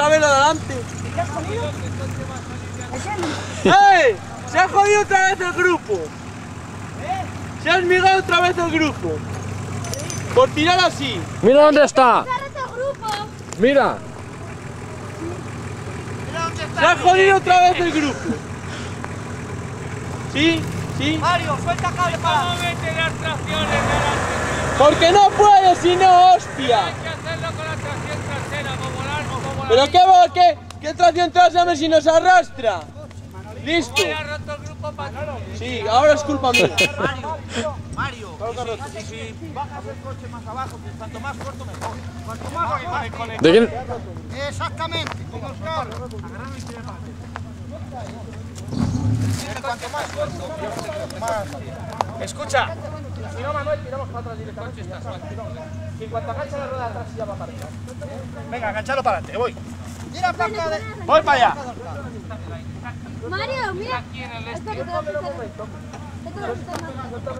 otra vez lo de adelante. ¿Qué has comido? ¡Eh! Se ha jodido otra vez el grupo. Se ha esmigado otra vez el grupo. Por tirar así. Mira dónde está. Mira. Se ha jodido otra vez el grupo. ¿Sí? ¿Sí? Mario, suelta cable para... ¿Cómo mete las tracciones delante? Porque no puede, si no, hostia. Hay que hacerlo con la tracción trasera, como largo, ¿Pero qué va? ¿Qué tracción trasera si nos arrastra? Listo. ha roto el grupo para... Sí, ahora es culpa mía. Mario, si bajas el coche más abajo, que cuanto más corto mejor. Cuanto más abajo, ¿De quién? exactamente, como los carros. Agarrarlo y tirar para cuanto más corto, más... Escucha. Si no, Manuel, tiramos para atrás directamente. Si en cuanto agacha la rueda de atrás, ya va para arriba. Venga, agancharlo para adelante, voy. Tira para acá. Voy para allá. Mario, mira. Aquí en el este. Espera, que te lo voy a quitar.